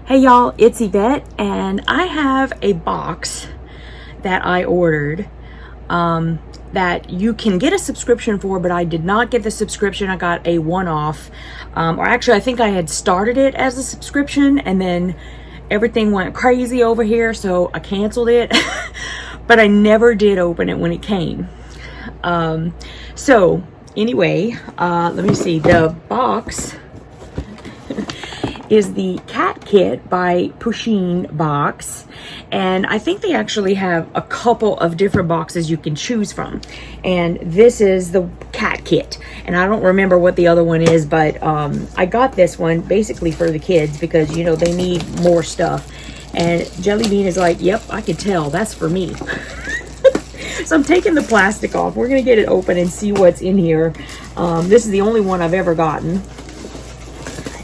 Hey y'all, it's Yvette, and I have a box that I ordered that you can get a subscription for, but I did not get the subscription. I got a one-off, or actually I think I had started it as a subscription and then everything went crazy over here, so I canceled it. But I never did open it when it came. So anyway, let me see. The box is the cat kit by Pusheen box, and I think they actually have a couple of different boxes you can choose from, and this is the cat kit, and I don't remember what the other one is, but I got this one basically for the kids because, you know, they need more stuff. And Jelly Bean is like, yep, I can tell, that's for me. So I'm taking the plastic off. We're gonna get it open and see what's in here. This is the only one I've ever gotten,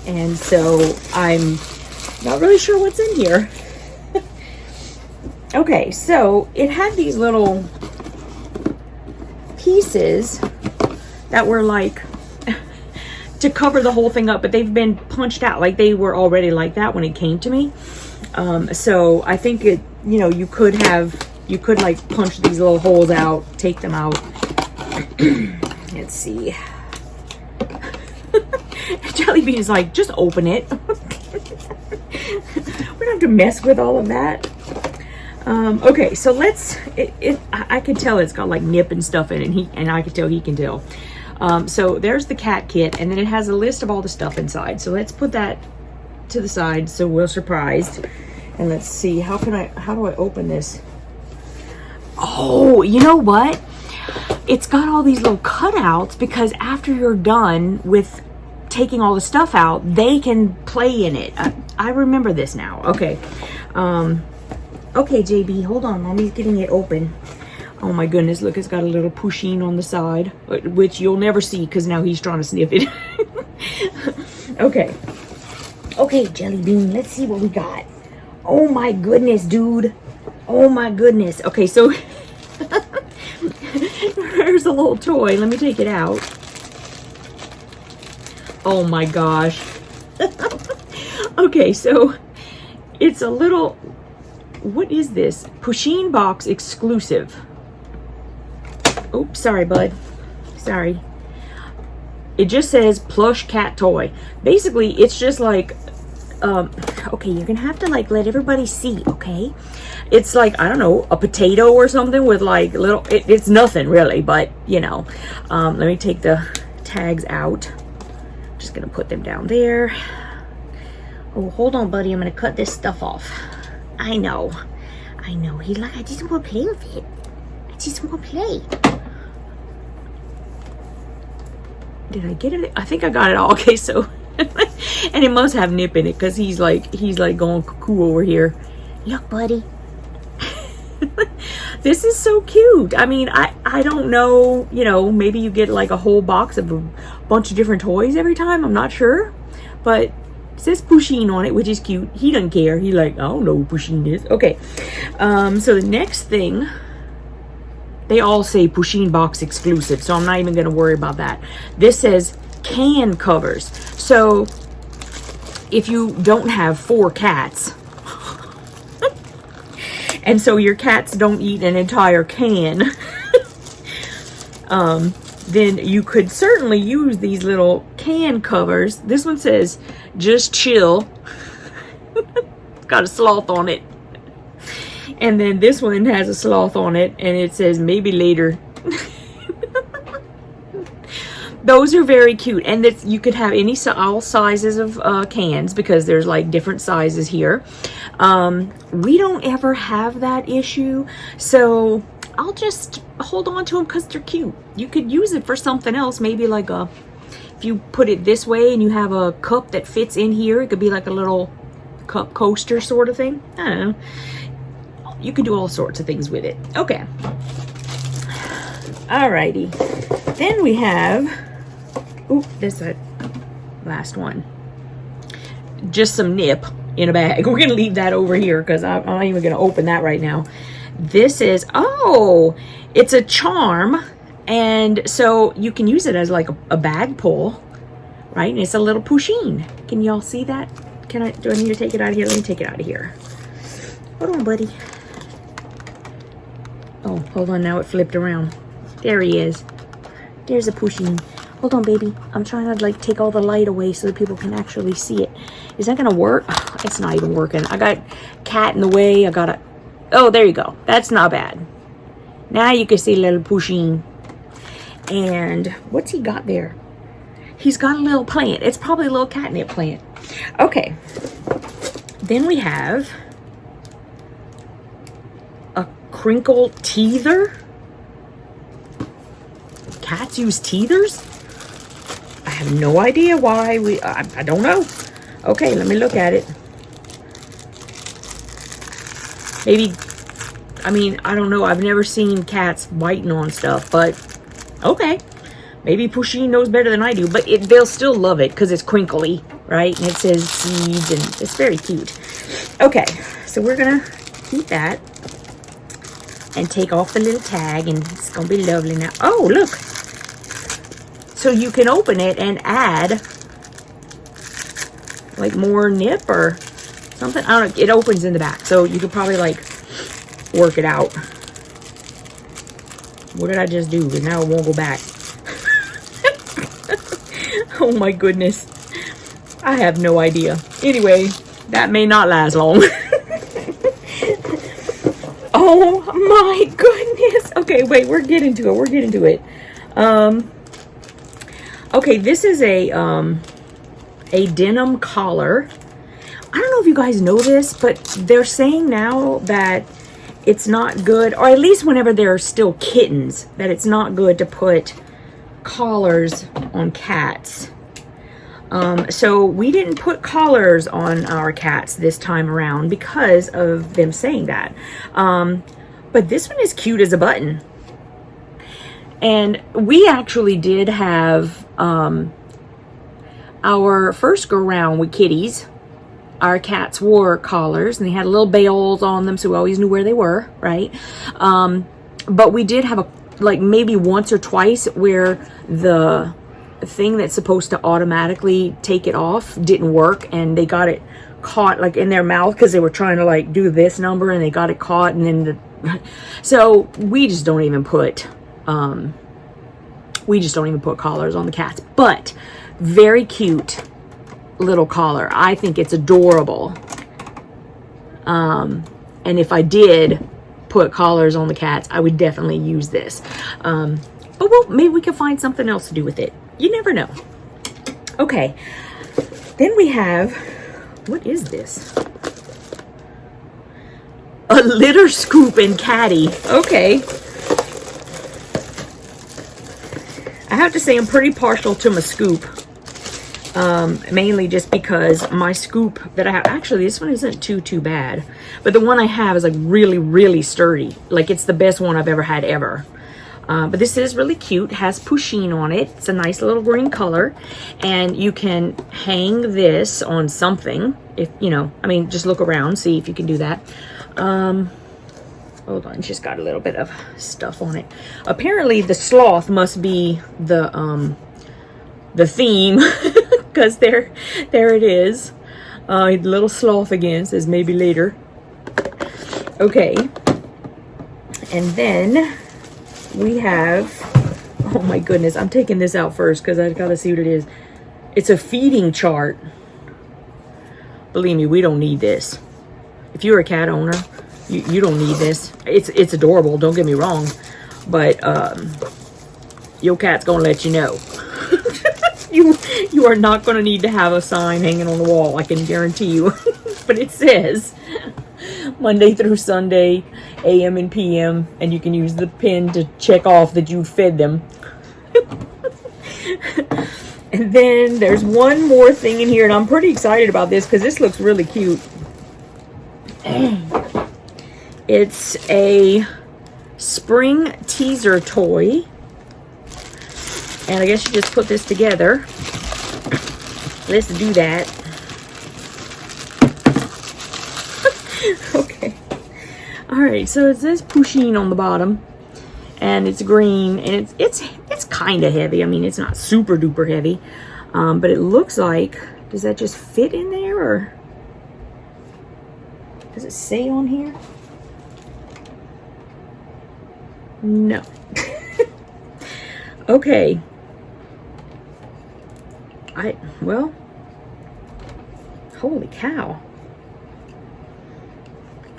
and so I'm not really sure what's in here. Okay, so it had these little pieces that were like to cover the whole thing up, but they've been punched out. Like, they were already like that when it came to me. So I think it, you know, you could like punch these little holes out, take them out. Let's see. Jelly Bean is like, just open it. We don't have to mess with all of that. Okay, so let's, I can tell it's got like nip and stuff in it, and I can tell he can tell. So there's the cat kit, and then it has a list of all the stuff inside. So let's put that to the side so we're surprised. And let's see, how do I open this? Oh, you know what? It's got all these little cutouts because after you're done with taking all the stuff out, they can play in it. I remember this now. Okay. Okay, JB, hold on. Mommy's getting it open. Oh my goodness, look, it's got a little Pusheen on the side, which you'll never see because now he's trying to sniff it. Okay. Okay, Jelly Bean, let's see what we got. Oh my goodness, dude. Oh my goodness. Okay, so there's a little toy. Let me take it out. Oh my gosh. Okay, so it's a little, what is this? Pusheen box exclusive. Oops, sorry, bud. Sorry. It just says Plush Cat Toy. Basically, it's just like, okay, you're gonna have to like let everybody see, okay? It's like, I don't know, a potato or something with like little, it's nothing really, but you know. Let me take the tags out. Just gonna put them down there. Oh, hold on, buddy, I'm gonna cut this stuff off. I know. He's like, I just want to play with it. I just want to play. Did I get it? I think I got it all. Okay, so and it must have nip in it because he's like going cuckoo over here. Look, buddy. This is so cute. I mean, I don't know, you know, maybe you get like a whole box of a bunch of different toys every time. I'm not sure, but it says Pusheen on it, which is cute. He doesn't care. He like, I don't know who Pusheen is. Okay, so the next thing, they all say Pusheen box exclusive, so I'm not even going to worry about that. This says can covers. So if you don't have 4 cats, and so your cats don't eat an entire can, then you could certainly use these little can covers. This one says just chill. It's got a sloth on it. And then this one has a sloth on it, and it says maybe later. Those are very cute, and that you could have all sizes of cans because there's like different sizes here. We don't ever have that issue, so I'll just hold on to them because they're cute. You could use it for something else, maybe like if you put it this way and you have a cup that fits in here, it could be like a little cup coaster sort of thing. I don't know. You can do all sorts of things with it. Okay. Alrighty. Then we have, oop, this is the last one. Just some nip in a bag. We're gonna leave that over here because I'm not even gonna open that right now. This is, oh, it's a charm, and so you can use it as like a bag pull, right? And it's a little Pusheen. Can y'all see that? do I need to take it out of here? Let me take it out of here. Hold on, buddy. Oh, hold on, now it flipped around. There he is. There's a Pusheen. Hold on, baby. I'm trying to like take all the light away so that people can actually see it. Is that gonna work? Oh, it's not even working. I got cat in the way. I gotta, oh, there you go. That's not bad. Now you can see little Pusheen. And what's he got there? He's got a little plant. It's probably a little catnip plant. Okay. Then we have a crinkle teether. Cats use teethers? I have no idea why I don't know. Okay, let me look at it. Maybe, I mean, I don't know. I've never seen cats biting on stuff, but okay. Maybe Pusheen knows better than I do, but they'll still love it because it's crinkly, right? And it says seeds, and it's very cute. Okay, so we're gonna keep that and take off the little tag, and it's gonna be lovely now. Oh, look. So you can open it and add like more nip or something. I don't know. It opens in the back, so you could probably like work it out. What did I just do? Because now it won't go back. Oh my goodness. I have no idea. Anyway, that may not last long. Oh my goodness. Okay, wait, we're getting to it. We're getting to it. Okay, this is a denim collar. I don't know if you guys know this, but they're saying now that it's not good, or at least whenever they're still kittens, that it's not good to put collars on cats. So we didn't put collars on our cats this time around because of them saying that. But this one is cute as a button. And we actually did have our first go round with kitties. Our cats wore collars and they had little bells on them, so we always knew where they were, right? But we did have like maybe once or twice where the thing that's supposed to automatically take it off didn't work, and they got it caught like in their mouth because they were trying to like do this number, and they got it caught, and then so we just don't even put collars on the cats. But very cute little collar. I think it's adorable. And if I did put collars on the cats, I would definitely use this. But well, maybe we can find something else to do with it. You never know. Okay. Then we have, what is this? A litter scoop and caddy. Okay. I have to say I'm pretty partial to my scoop. Mainly just because my scoop that I have, actually this one isn't too bad, but the one I have is like really sturdy. Like it's the best one I've ever had ever. But this is really cute, has Pusheen on it. It's a nice little green color, and you can hang this on something if you know, I mean, just look around, see if you can do that. Hold on, just got a little bit of stuff on it. Apparently the sloth must be the theme. Because there it is. Little sloth again, says maybe later. Okay. And then we have, oh my goodness, I'm taking this out first because I've got to see what it is. It's a feeding chart. Believe me, we don't need this. If you're a cat owner, you don't need this. It's adorable, don't get me wrong. But your cat's gonna let you know. You are not going to need to have a sign hanging on the wall, I can guarantee you. But it says Monday through Sunday, AM and PM, and you can use the pin to check off that you fed them. And then there's one more thing in here, and I'm pretty excited about this because this looks really cute. It's a spring teaser toy. And I guess you just put this together. Let's do that. Okay. Alright, so it says Pusheen on the bottom. And it's green. And it's kind of heavy. I mean, it's not super duper heavy. But it looks like, does that just fit in there? Or Does it say on here? No. Okay. Well, holy cow.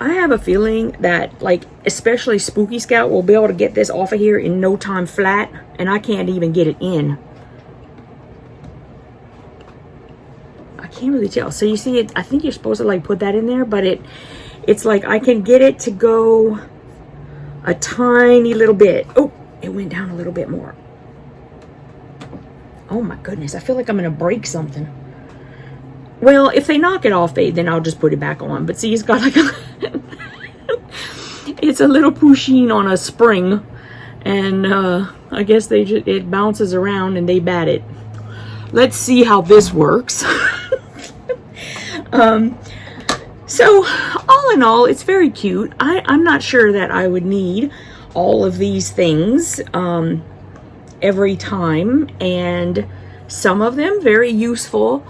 I have a feeling that, like, especially Spooky Scout will be able to get this off of here in no time flat, and I can't even get it in. I can't really tell. So you see it, I think you're supposed to like put that in there, but it's like I can get it to go a tiny little bit. Oh, it went down a little bit more. Oh my goodness, I feel like I'm gonna break something. Well, if they knock it off, then I'll just put it back on. But see, it's got like a it's a little Pusheen on a spring, and I guess it bounces around and they bat it. Let's see how this works. So all in all, it's very cute. I'm not sure that I would need all of these things every time, and some of them very useful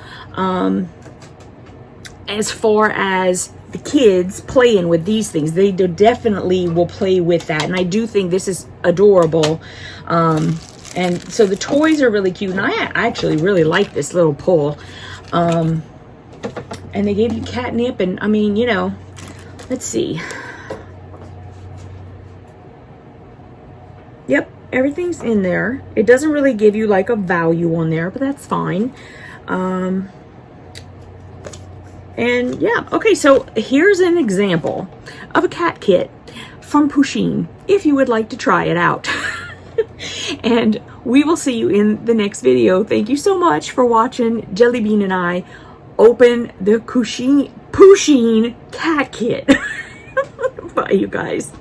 as far as the kids playing with these things. They definitely will play with that, and I do think this is adorable. And so the toys are really cute, and I actually really like this little pull. And they gave you catnip, and I mean, you know, let's see. Yep, everything's in there. It doesn't really give you like a value on there, but that's fine. And yeah, okay, so here's an example of a cat kit from Pusheen, if you would like to try it out. And we will see you in the next video. Thank you so much for watching Jellybean and I open the Pusheen cat kit. Bye, you guys.